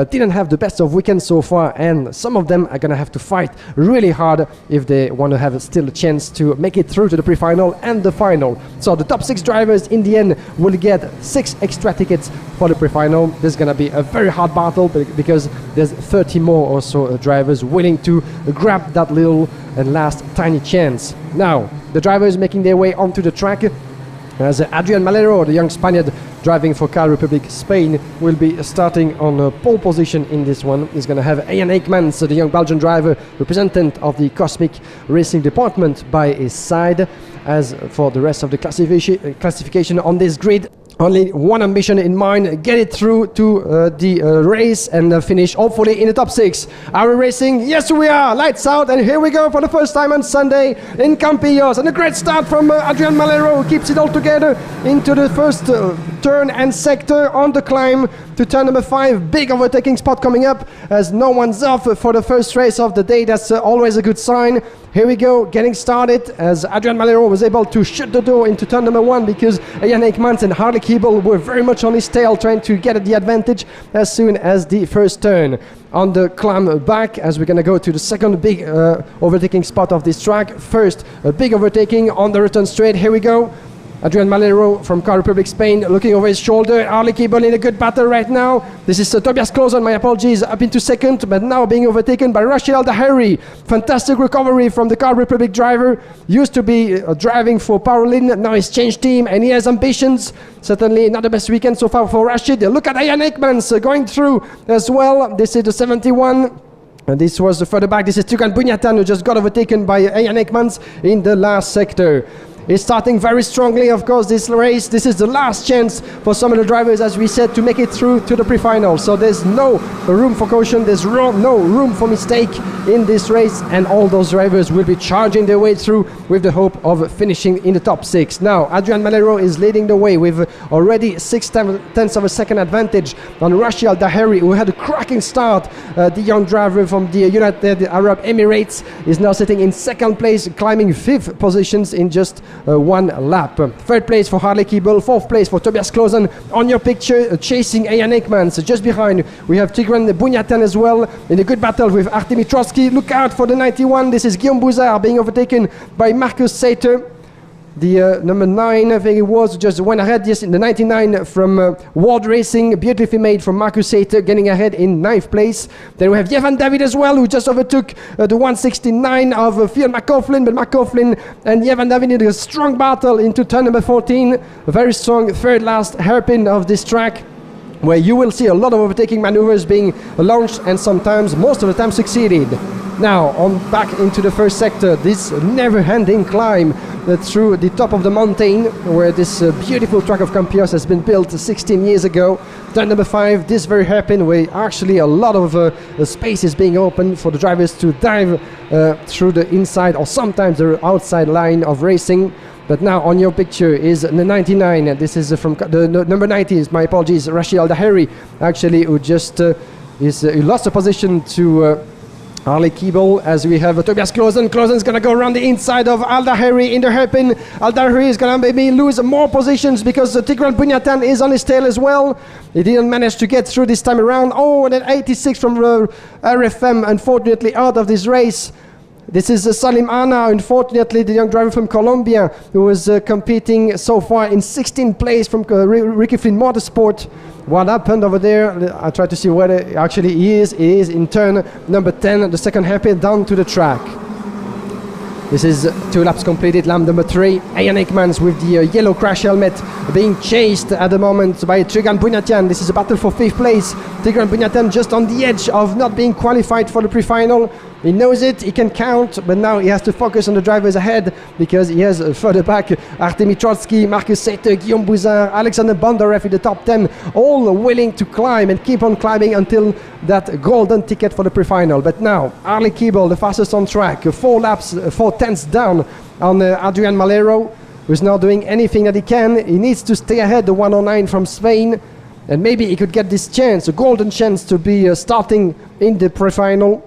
didn't have the best of weekends so far, and some of them are going to have to fight really hard if they want to have still a chance to make it through to the pre-final and the final. So the top 6 drivers in the end will get 6 extra tickets for the pre-final. This is going to be a very hard battle because there's 30 more or so drivers willing to grab that little and last tiny chance. Now, the drivers making their way onto the track. As Adrian Malero, the young Spaniard driving for Car Republic Spain, will be starting on a pole position in this one. He's going to have Ian Aikmans, the young Belgian driver, representative of the Cosmic Racing Department, by his side. As for the rest of the classification on this grid, only one ambition in mind: get it through to the race and finish hopefully in the top 6. Are we racing? Yes, we are. Lights out, and here we go for the first time on Sunday in Campillos. And a great start from Adrian Malero, who keeps it all together into the first turn and sector on the climb to turn number 5. Big overtaking spot coming up as no one's off for the first race of the day. That's always a good sign. Here we go, getting started as Adrian Malero was able to shut the door into turn number 1 because Ian Aikmans and Harley Keeble were very much on his tail, trying to get the advantage as soon as the first turn. On the climb back, as we're going to go to the second big overtaking spot of this track. First, a big overtaking on the return straight. Here we go. Adrian Malero from Car Republic Spain looking over his shoulder. Harley Keeble in a good battle right now. This is Tobias Clausen, my apologies, up into second, but now being overtaken by Rashid Al-Dahari. Fantastic recovery from the Car Republic driver. Used to be driving for Parolin, now he's changed team and he has ambitions. Certainly not the best weekend so far for Rashid. Look at Ian Aikmans going through as well. This is the 71. And this was the further back. This is Tigran Bunyatan, who just got overtaken by Ian Aikmans in the last sector. He's starting very strongly, of course, this race. This is the last chance for some of the drivers, as we said, to make it through to the pre-final. So there's no room for caution, there's no room for mistake in this race, and all those drivers will be charging their way through with the hope of finishing in the top 6. Now, Adrian Malero is leading the way with already 6/10 of a second advantage on Rashid Al-Dahari, who had a cracking start. The young driver from the United Arab Emirates is now sitting in second place, climbing 5th positions in just one lap. Third place for Harley Keeble, 4th place for Tobias Clausen. On your picture, chasing Ian Aikmans. Just behind, we have Tigran Bunyatan as well, in a good battle with Artemi Trotsky. Look out for the 91. This is Guillaume Bouzard being overtaken by Marcus Sater. The number 9, I think it was, just went ahead. Yes, in the 99 from Ward Racing, beautifully made from Marcus Sater, getting ahead in 9th place. Then we have Yevan David as well, who just overtook the 169 of Phil McCaughlin. But McCaughlin and Yevan David in a strong battle into turn number 14. A very strong third last hairpin of this track, where you will see a lot of overtaking maneuvers being launched and sometimes, most of the time, succeeded. Now, on back into the first sector, this never-ending climb through the top of the mountain, where this beautiful track of Campillos has been built 16 years ago. Turn number 5, this very hairpin, where actually a lot of space is being opened for the drivers to dive through the inside or sometimes the outside line of racing. But now on your picture is the 99. This is from the number 90. My apologies, Rashid Al-Dahari, actually, who just he lost a position to Harley Keeble, as we have Tobias Clausen. Clausen's going to go around the inside of Al-Dahari in the hairpin. Al-Dahari is going to maybe lose more positions because Tigran Bunyatan is on his tail as well. He didn't manage to get through this time around. Oh, and then 86 from RFM, unfortunately, out of this race. This is Salim Ana, unfortunately, the young driver from Colombia, who was competing so far in 16th place from Ricky Flynn Motorsport. What happened over there? I try to see where actually he is. He is in turn number 10, the second hairpin down to the track. This is 2 laps completed, lap number 3. Ian Aikmans with the yellow crash helmet being chased at the moment by Tigran Bunyatan. This is a battle for 5th place. Tigran Bunyatan just on the edge of not being qualified for the pre-final. He knows it, he can count, but now he has to focus on the drivers ahead because he has further back Artemi Trotsky, Marcus Sater, Guillaume Bouzard, Alexander Bondarev in the top 10, all willing to climb and keep on climbing until that golden ticket for the pre-final. But now, Harley Keeble, the fastest on track, 4 laps, 4/10 down on Adrian Malero, who's now doing anything that he can. He needs to stay ahead, the 109 from Spain, and maybe he could get this chance, a golden chance to be starting in the pre-final.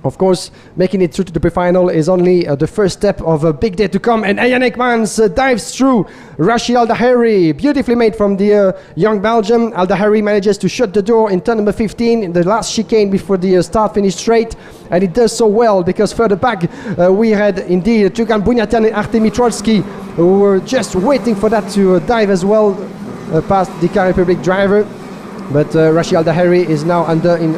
Of course, making it through to the pre-final is only the first step of a big day to come. And Ian Ekmans dives through Rashid Al-Daheri, beautifully made from the young Belgium. Al-Daheri manages to shut the door in turn number 15 in the last chicane before the start-finish straight. And it does so well because further back we had indeed Tugan Bunyatian and Artemi Trotsky, who were just waiting for that to dive as well past the KART Republic driver. But Rashid Al-Daheri is now under in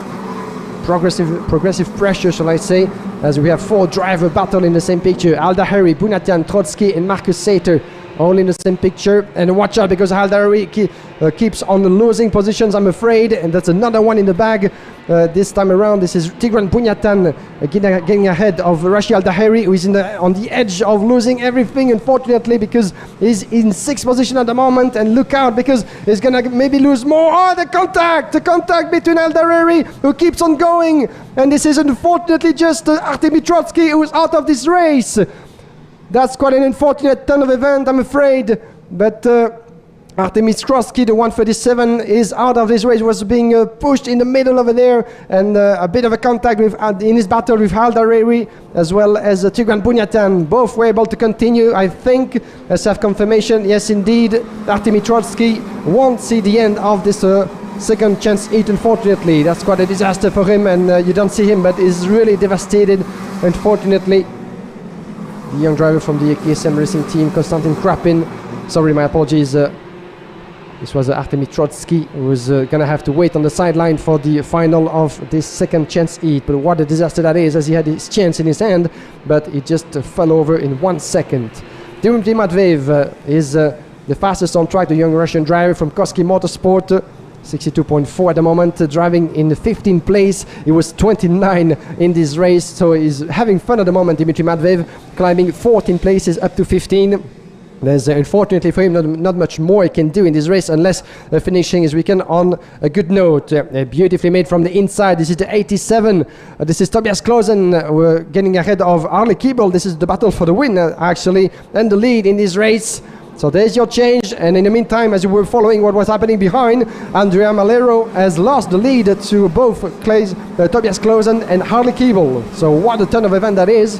progressive pressure, shall I say, as we have 4 driver battle in the same picture. Al-Daheri, Bunyatian, Trotsky and Marcus Sater all in the same picture. And watch out, because Al-Daheri keeps on losing positions, I'm afraid, and that's another one in the bag. This time around, this is Tigran Bunyatian getting ahead of Rashid Al-Daheri, who is on the edge of losing everything, unfortunately, because he's in 6th position at the moment. And look out, because he's gonna maybe lose more. Oh, the contact between Al-Daheri, who keeps on going, and this is unfortunately just Artemi Trotsky, who is out of this race. That's quite an unfortunate turn of event, I'm afraid, but Artemis Trotsky, the 137, is out of this race, was being pushed in the middle over there, and a bit of a contact in his battle with Al-Daheri, as well as Tigran Bunyatian. Both were able to continue, I think. Let's have confirmation. Yes, indeed, Artemis Trotsky won't see the end of this second chance heat, unfortunately. That's quite a disaster for him, and you don't see him, but he's really devastated, unfortunately. The young driver from the KSM Racing team, Konstantin Krapin. Sorry, my apologies. This was Artemi Trotsky, who was going to have to wait on the sideline for the final of this second chance heat. But what a disaster that is, as he had his chance in his hand, but it just fell over in 1 second. Dmitry Matveev is the fastest on track, the young Russian driver from Koski Motorsport. 62.4 at the moment, driving in the 15th place. He was 29 in this race, so he's having fun at the moment. Dmitry Matveev climbing 14 places up to 15. There's unfortunately for him not much more he can do in this race unless finishing his weekend on a good note. Beautifully made from the inside. This is the 87. This is Tobias Klosen. We're getting ahead of Arle Kiebel. This is the battle for the win actually, and the lead in this race. So there's your change, and in the meantime, as you were following what was happening behind, Andrea Malero has lost the lead to both Tobias Klosen and Harley Kiebel. So what a turn of event that is.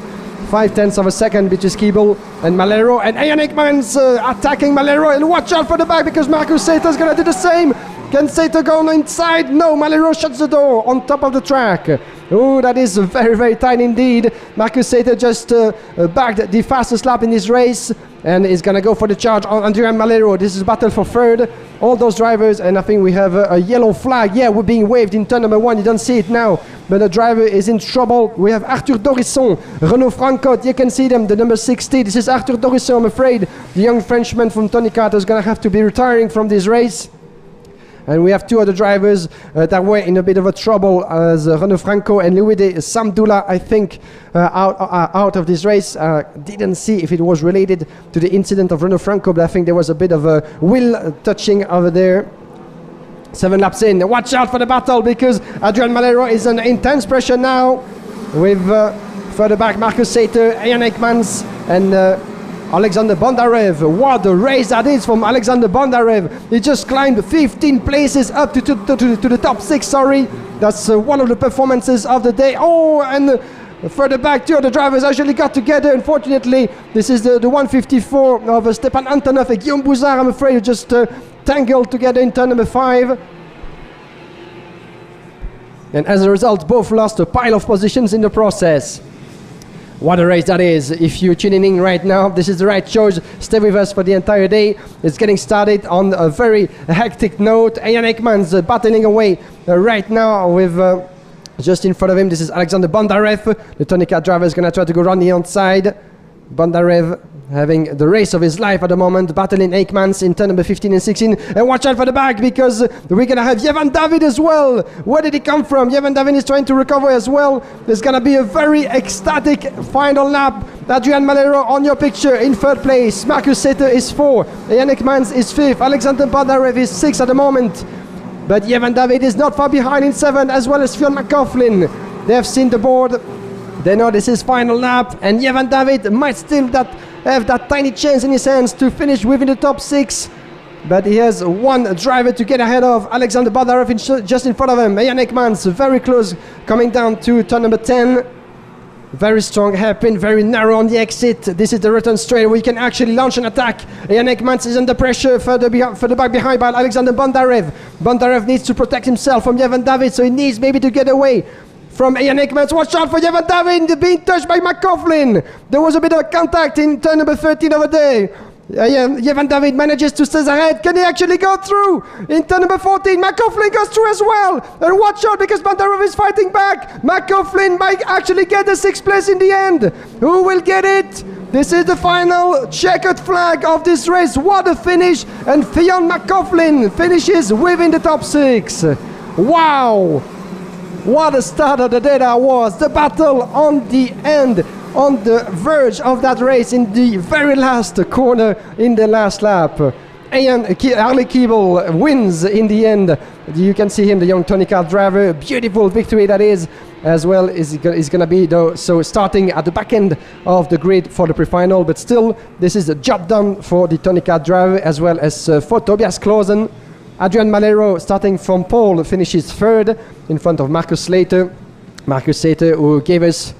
0.5 of a second between Kiebel and Malero, and Ian Ekmans attacking Malero, and watch out for the back because Marcus Sater is going to do the same. Can Sater go on the inside? No, Malero shuts the door on top of the track. Oh, that is very, very tight indeed. Marcus Sater just bagged the fastest lap in this race, and is going to go for the charge on Andrea Malero. This is battle for third. All those drivers, and I think we have a yellow flag. Yeah, we're being waved in turn number 1. You don't see it now, but the driver is in trouble. We have Arthur Dorisson, Renaud Francotte. You can see them, the number 60. This is Arthur Dorisson, I'm afraid. The young Frenchman from Tony Kart is going to have to be retiring from this race. And we have 2 other drivers that were in a bit of a trouble, as Renaud Franco and Louis Samdula, I think, out of this race. Didn't see if it was related to the incident of Renaud Franco, but I think there was a bit of a wheel touching over there. 7 laps in. Watch out for the battle, because Adrian Malero is under intense pressure now, with further back Marcus Sater, Ian Ekmans, and Alexander Bondarev. What a race that is from Alexander Bondarev. He just climbed 15 places up to the top 6, sorry. That's one of the performances of the day. Oh, and further back, 2 of the drivers actually got together. Unfortunately, this is the 154 of Stepan Antonov and Guillaume Bouzard, I'm afraid, who just tangled together in turn number 5. And as a result, both lost a pile of positions in the process. What a race that is. If you're tuning in right now, this is the right choice. Stay with us for the entire day. It's getting started on a very hectic note. Ian Ekmans battling away right now with just in front of him. This is Alexander Bondarev. The Tony Kart driver is going to try to go around the outside. Bondarev having the race of his life at the moment, battling Ekmans in turn number 15 and 16. And watch out for the back, because we're going to have Jevan David as well. Where did he come from? Jevan David is trying to recover as well. There's going to be a very ecstatic final lap. Adrian Malero on your picture in 3rd place. Marcus Sater is 4. Ian Ekmans is 5th. Alexander Bondarev is 6th at the moment. But Jevan David is not far behind in 7th, as well as Fionn McCaughlin. They have seen the board. They know this is final lap, and Jevan David might still have that tiny chance in his hands to finish within the top 6. but he has one driver to get ahead of. Alexander Bondarev just in front of him. Jan Ekmans very close, coming down to turn number 10. Very strong hairpin, very narrow on the exit. This is the return straight where you can actually launch an attack. Jan Ekmans is under pressure further back behind by Alexander Bondarev. Bondarev needs to protect himself from Jevan David, so he needs maybe to get away from Jan Ekmans. Watch out for Jevan David being touched by McCaughlin. There was a bit of a contact in turn number 13 over there. Jevan David manages to stay ahead. Can he actually go through? In turn number 14, McCaughlin goes through as well. And watch out because Bondarev is fighting back. McCaughlin might actually get the 6th place in the end. Who will get it? This is the final checkered flag of this race. What a finish. And Fionn McCaughlin finishes within the top 6. Wow. What a start of the day that was. The battle on the end, on the verge of that race in the very last corner in the last lap. Harley Keeble wins in the end. You can see him, the young Tony KART driver. Beautiful victory that is. As well is going to be, though, so starting at the back end of the grid for the pre-final. But still, this is a job done for the Tony KART driver as well as for Tobias Klaasen. Adrian Malero, starting from pole, finishes 3rd in front of Marcus Slater. Marcus Slater, who gave us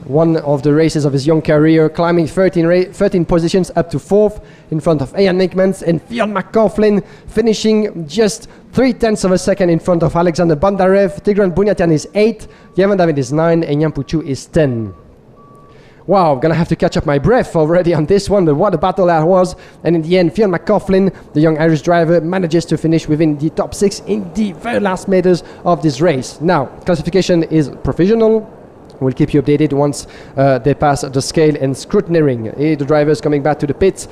one of the races of his young career, climbing 13 positions up to 4th in front of Jan Ekmans, and Fionn McCaughlin finishing just 0.3 of a second in front of Alexander Bondarev. Tigran Bunyatian is 8th, Jevan David is 9, and Jan Puchu is 10. Wow, I'm gonna have to catch up my breath already on this one, but what a battle that was. And in the end, Fionn McCaughlin, the young Irish driver, manages to finish within the top 6 in the very last meters of this race. Now, classification is provisional. We'll keep you updated once they pass the scale and scrutineering. The drivers coming back to the pits.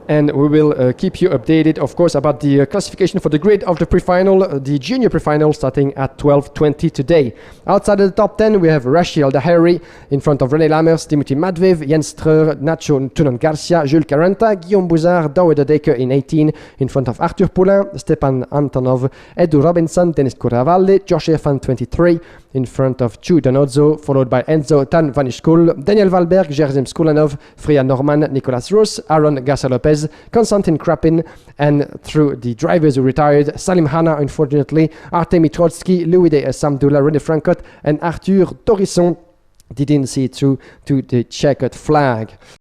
And we will keep you updated, of course, about the classification for the grid of the pre-final, the junior pre-final, starting at 12:20 today. Outside of the top 10, we have Rachel Daheri in front of René Lammers, Dimitri Matveev, Jens Streur, Nacho Tunon Garcia, Jules Caranta, Guillaume Bouzard, David Decker in 18, in front of Arthur Poulain, Stepan Antonov, Edu Robinson, Dennis Curavalle, Josh Efan 23, in front of Chu Donozzo, followed by Enzo Tan Vanishkul, Daniel Valberg, Jerzym Skulanov, Freya Norman, Nicolas Roos, Aaron Garcia Lopez, Konstantin Krapin, and through the drivers who retired, Salim Hanna, unfortunately, Artemi Trotsky, Louis de Samdula, René Francot, and Arthur Torisson didn't see it through to the checkered flag.